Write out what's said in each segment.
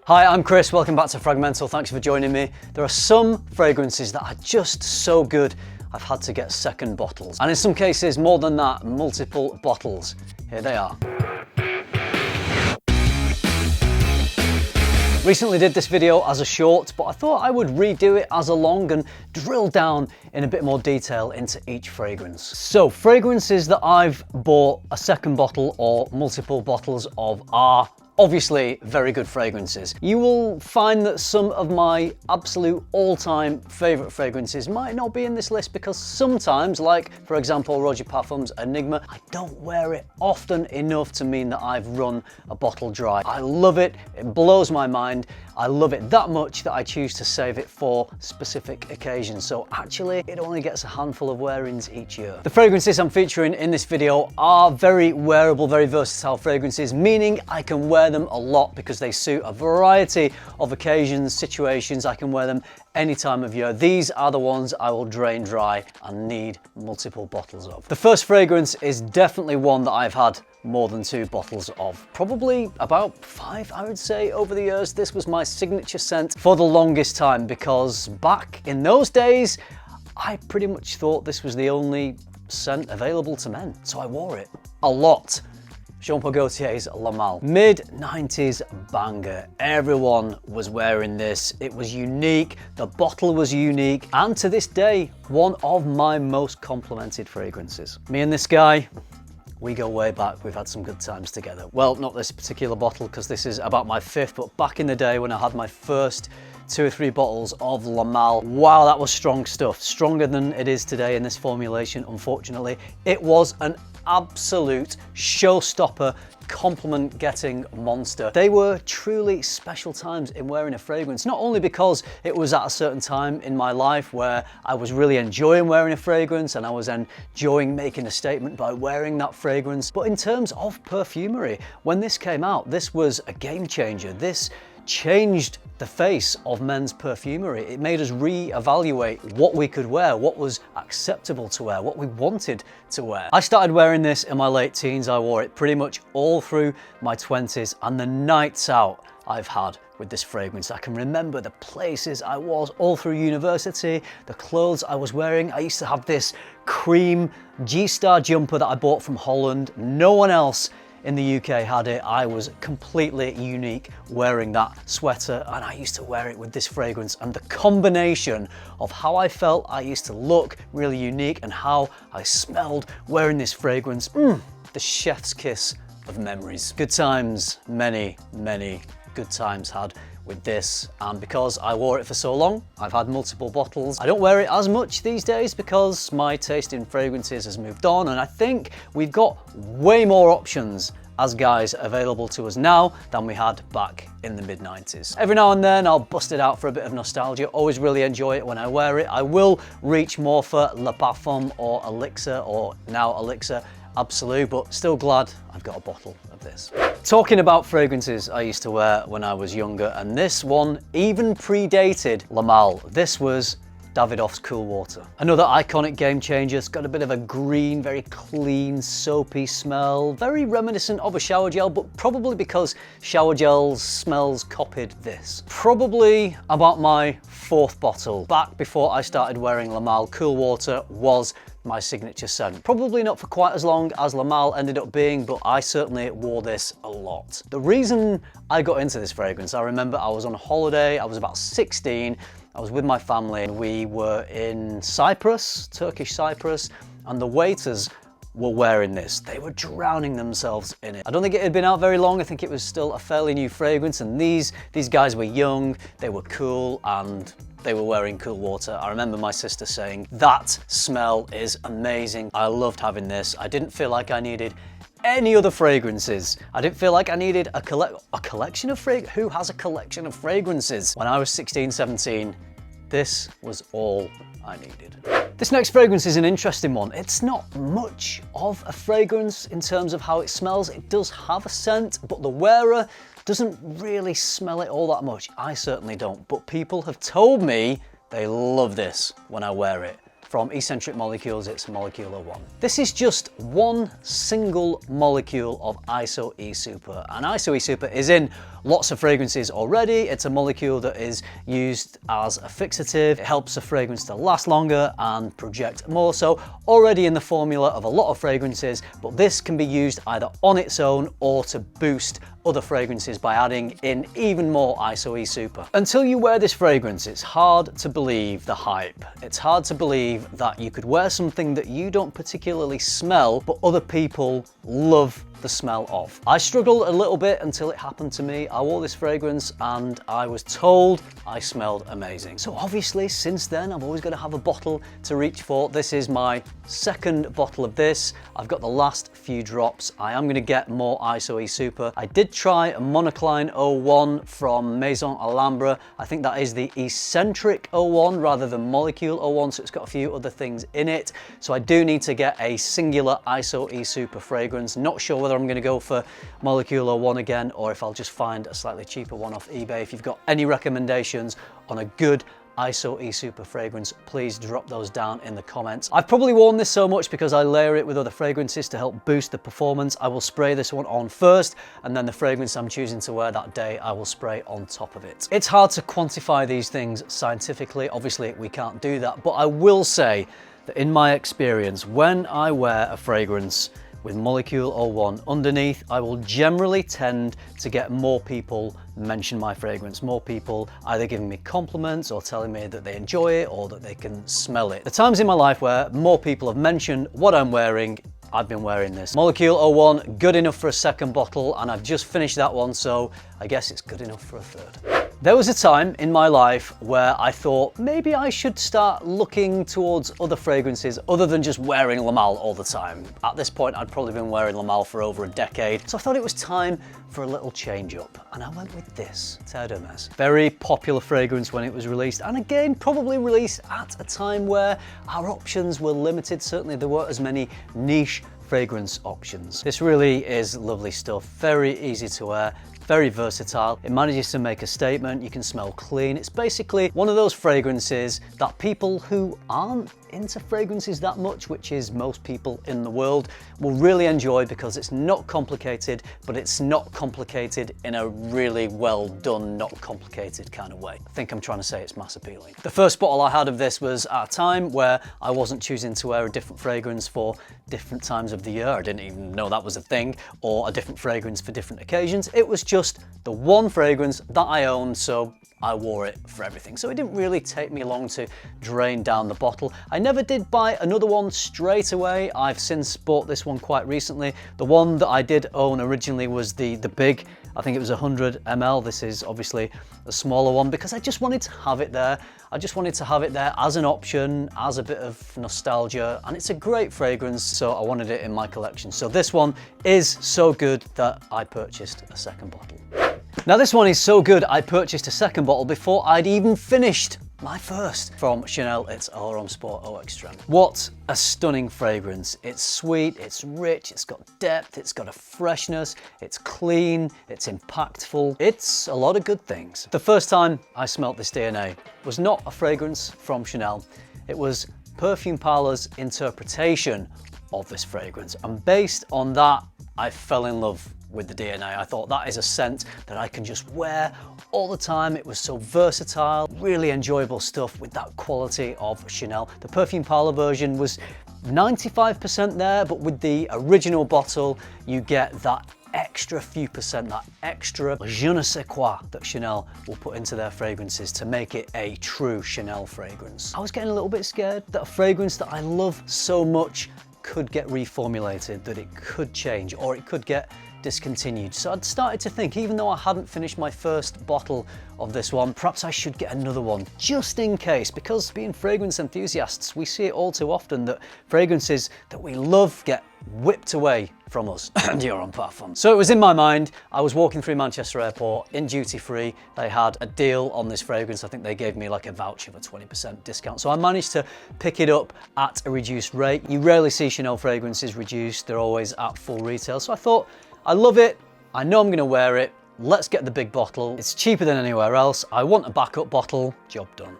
Hi, I'm Chris, welcome back to FRAG-MENTAL, thanks for joining me. There are some fragrances that are just so good, I've had to get second bottles. And in some cases, more than that, multiple bottles. Here they are. Recently did this video as a short, but I thought I would redo it as a long and drill down in a bit more detail into each fragrance. So, fragrances that I've bought a second bottle or multiple bottles of are obviously very good fragrances. You will find that some of my absolute all-time favorite fragrances might not be in this list because sometimes, like for example Roger Parfum's Enigma, I don't wear it often enough to mean that I've run a bottle dry. I love it, it blows my mind. I love it that much that I choose to save it for specific occasions. So actually, it only gets a handful of wearings each year. The fragrances I'm featuring in this video are very wearable, very versatile fragrances, meaning I can wear them a lot because they suit a variety of occasions, situations. I can wear them any time of year. These are the ones I will drain dry and need multiple bottles of. The first fragrance is definitely one that I've had more than 2 bottles of. Probably about 5, I would say, over the years. This was my signature scent for the longest time because back in those days, I pretty much thought this was the only scent available to men. So I wore it a lot. Jean Paul Gaultier's La Malle. Mid-90s banger. Everyone was wearing this. It was unique, the bottle was unique, and to this day, one of my most complimented fragrances. Me and this guy, we go way back, we've had some good times together. Well, not this particular bottle because this is about my 5th, but back in the day when I had my first 2 or 3 bottles of La Malle, wow, that was strong stuff. Stronger than it is today in this formulation, unfortunately. It was an absolute showstopper, compliment getting monster. They were truly special times in wearing a fragrance, not only because it was at a certain time in my life where I was really enjoying wearing a fragrance and I was enjoying making a statement by wearing that fragrance, but in terms of perfumery. When this came out, this was a game changer. This changed the face of men's perfumery. It made us re-evaluate what we could wear, what was acceptable to wear, what we wanted to wear. I started wearing this in my late teens. I wore it pretty much all through my 20s, and the nights out I've had with this fragrance. I can remember the places I was all through university, the clothes I was wearing. I used to have this cream G-Star jumper that I bought from Holland. No one else in the UK had it. I was completely unique wearing that sweater, and I used to wear it with this fragrance, and the combination of how I felt I used to look really unique and how I smelled wearing this fragrance, the chef's kiss of memories. Good times, many good times had with this, and because I wore it for so long, I've had multiple bottles. I don't wear it as much these days because my taste in fragrances has moved on, and I think we've got way more options as guys available to us now than we had back in the mid-90s. Every now and then I'll bust it out for a bit of nostalgia. Always really enjoy it when I wear it. I will reach more for Le Parfum or Elixir, or now Elixir Absolute, but still glad I've got a bottle of this. Talking about fragrances I used to wear when I was younger, and this one even predated La Malle. This was Davidoff's Cool Water. Another iconic game changer. It's got a bit of a green, very clean, soapy smell, very reminiscent of a shower gel, but probably because shower gels smells copied this. Probably about my 4th bottle. Back before I started wearing La Malle, Cool Water was my signature scent. Probably not for quite as long as La Malle ended up being, but I certainly wore this a lot. The reason I got into this fragrance, I remember I was on holiday, I was about 16, I was with my family, and we were in Cyprus, Turkish Cyprus, and the waiters were wearing this. They were drowning themselves in it. I don't think it had been out very long. I think it was still a fairly new fragrance, and these guys were young, they were cool, and they were wearing Cool Water. I remember my sister saying, "That smell is amazing." I loved having this. I didn't feel like I needed any other fragrances. I didn't feel like I needed a collection of fragrances. Who has a collection of fragrances? When I was 16, 17, this was all I needed. This next fragrance is an interesting one. It's not much of a fragrance in terms of how it smells. It does have a scent, but the wearer doesn't really smell it all that much. I certainly don't, but people have told me they love this when I wear it. From Escentric Molecules, it's Molecular 1. This is just one single molecule of ISO E Super, and ISO E Super is in lots of fragrances already. It's a molecule that is used as a fixative. It helps a fragrance to last longer and project more, so already in the formula of a lot of fragrances, but this can be used either on its own or to boost other fragrances by adding in even more ISO-E Super. Until you wear this fragrance, it's hard to believe the hype. It's hard to believe that you could wear something that you don't particularly smell, but other people love the smell of. I struggled a little bit until it happened to me. I wore this fragrance and I was told I smelled amazing. So obviously since then, I've always got to have a bottle to reach for. This is my second bottle of this. I've got the last few drops. I am going to get more ISO-E Super. I did try a monocline 01 from Maison Alhambra. I think that is the Escentric 01 rather than Molecule 01, so it's got a few other things in it. So I do need to get a singular ISO-E Super fragrance. Not sure whether I'm going to go for Molecule 01 again, or if I'll just find a slightly cheaper one off eBay. If you've got any recommendations on a good ISO-E Super fragrance, please drop those down in the comments. I've probably worn this so much because I layer it with other fragrances to help boost the performance. I will spray this one on first, and then the fragrance I'm choosing to wear that day, I will spray on top of it. It's hard to quantify these things scientifically. Obviously, we can't do that, but I will say that in my experience, when I wear a fragrance with Molecule 01 underneath, I will generally tend to get more people mention my fragrance, more people either giving me compliments or telling me that they enjoy it or that they can smell it. The times in my life where more people have mentioned what I'm wearing, I've been wearing this. Molecule 01, good enough for a second bottle, and I've just finished that one, so I guess it's good enough for a third. There was a time in my life where I thought maybe I should start looking towards other fragrances other than just wearing Le Male all the time. At this point, I'd probably been wearing Le Male for over a decade, so I thought it was time for a little change up, and I went with this, Terre de Hermes. Very popular fragrance when it was released, and again, probably released at a time where our options were limited. Certainly there weren't as many niche fragrance options. This really is lovely stuff, very easy to wear, very versatile. It manages to make a statement. You can smell clean. It's basically one of those fragrances that people who aren't into fragrances that much, which is most people in the world, will really enjoy because it's not complicated, but it's not complicated in a really well done, not complicated kind of way. I think I'm trying to say it's mass appealing. The first bottle I had of this was at a time where I wasn't choosing to wear a different fragrance for different times of the year. I didn't even know that was a thing, or a different fragrance for different occasions. It was just the one fragrance that I owned, so I wore it for everything. So it didn't really take me long to drain down the bottle. I never did buy another one straight away. I've since bought this one quite recently. The one that I did own originally was the big, I think it was 100 ml. This is obviously a smaller one because I just wanted to have it there. I just wanted to have it there as an option, as a bit of nostalgia, and it's a great fragrance, so I wanted it in my collection. So this one is so good that I purchased a second bottle. Now this one is so good, I purchased a second bottle before I'd even finished my first. From Chanel, it's Homme Sport Eau Extrême. What a stunning fragrance. It's sweet, it's rich, it's got depth, it's got a freshness, it's clean, it's impactful. It's a lot of good things. The first time I smelt this DNA was not a fragrance from Chanel. It was Perfume Parlor's interpretation of this fragrance. And based on that, I fell in love with the DNA. I thought that is a scent that I can just wear all the time. It was so versatile, really enjoyable stuff with that quality of Chanel. The Perfume Parlor version was 95% there, but with the original bottle, you get that extra few percent, that extra je ne sais quoi that Chanel will put into their fragrances to make it a true Chanel fragrance. I was getting a little bit scared that a fragrance that I love so much could get reformulated, that it could change, or it could get discontinued. So I'd started to think, even though I hadn't finished my first bottle of this one, perhaps I should get another one just in case, because being fragrance enthusiasts, we see it all too often that fragrances that we love get whipped away from us. You're on parfum. So it was in my mind. I was walking through Manchester Airport in duty free. They had a deal on this fragrance. I think they gave me like a voucher for 20% discount. So I managed to pick it up at a reduced rate. You rarely see Chanel fragrances reduced. They're always at full retail. So I thought, I love it. I know I'm going to wear it. Let's get the big bottle. It's cheaper than anywhere else. I want a backup bottle. Job done.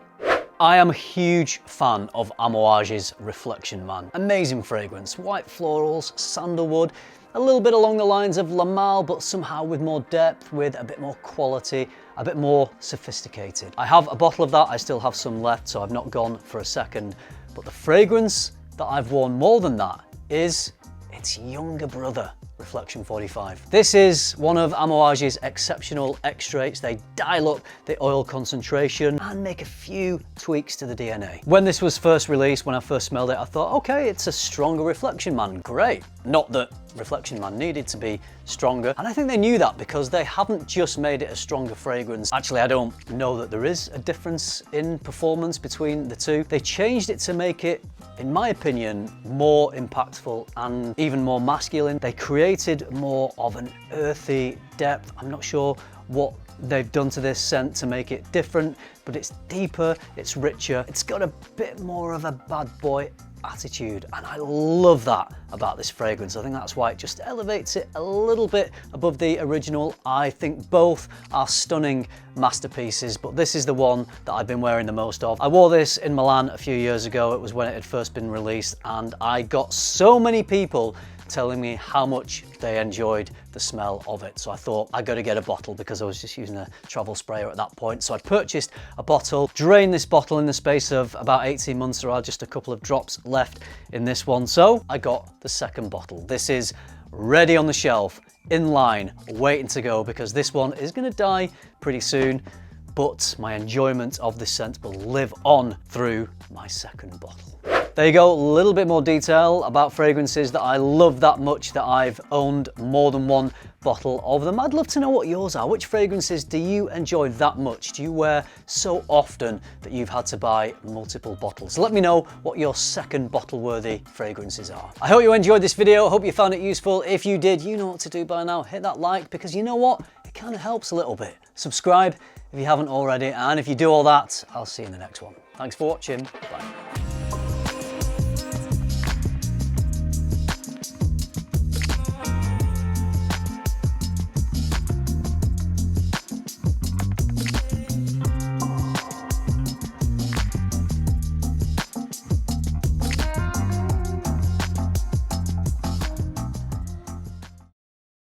I am a huge fan of Amouage's Reflection, man. Amazing fragrance, white florals, sandalwood. a little bit along the lines of La Mal, but somehow with more depth, with a bit more quality, a bit more sophisticated. I have a bottle of that, I still have some left, so I've not gone for a second. But the fragrance that I've worn more than that is its younger brother, Reflection 45. This is one of Amouage's exceptional extracts. They dial up the oil concentration and make a few tweaks to the DNA. When this was first released, when I first smelled it, I thought, okay, it's a stronger Reflection Man, great. Not that Reflection Man needed to be stronger, and I think they knew that because they haven't just made it a stronger fragrance. Actually, I don't know that there is a difference in performance between the two. They changed it to make it, in my opinion, more impactful and even more masculine. They created more of an earthy depth. I'm not sure what they've done to this scent to make it different, but it's deeper, it's richer, it's got a bit more of a bad boy attitude, and I love that about this fragrance. I think that's why it just elevates it a little bit above the original. I think both are stunning masterpieces, but this is the one that I've been wearing the most of. I wore this in Milan a few years ago. It was when it had first been released, and I got so many people telling me how much they enjoyed the smell of it. So I thought I got to get a bottle because I was just using a travel sprayer at that point. So I purchased a bottle, drained this bottle in the space of about 18 months. There are just a couple of drops left in this one. So I got the second bottle. This is ready on the shelf, in line, waiting to go because this one is going to die pretty soon. But my enjoyment of this scent will live on through my second bottle. There you go, a little bit more detail about fragrances that I love that much that I've owned more than one bottle of them. I'd love to know what yours are. Which fragrances do you enjoy that much? Do you wear so often that you've had to buy multiple bottles? Let me know what your second bottle worthy fragrances are. I hope you enjoyed this video. I hope you found it useful. If you did, you know what to do by now. Hit that like because you know what? It kind of helps a little bit. Subscribe if you haven't already, and if you do all that, I'll see you in the next one. Thanks for watching. Bye.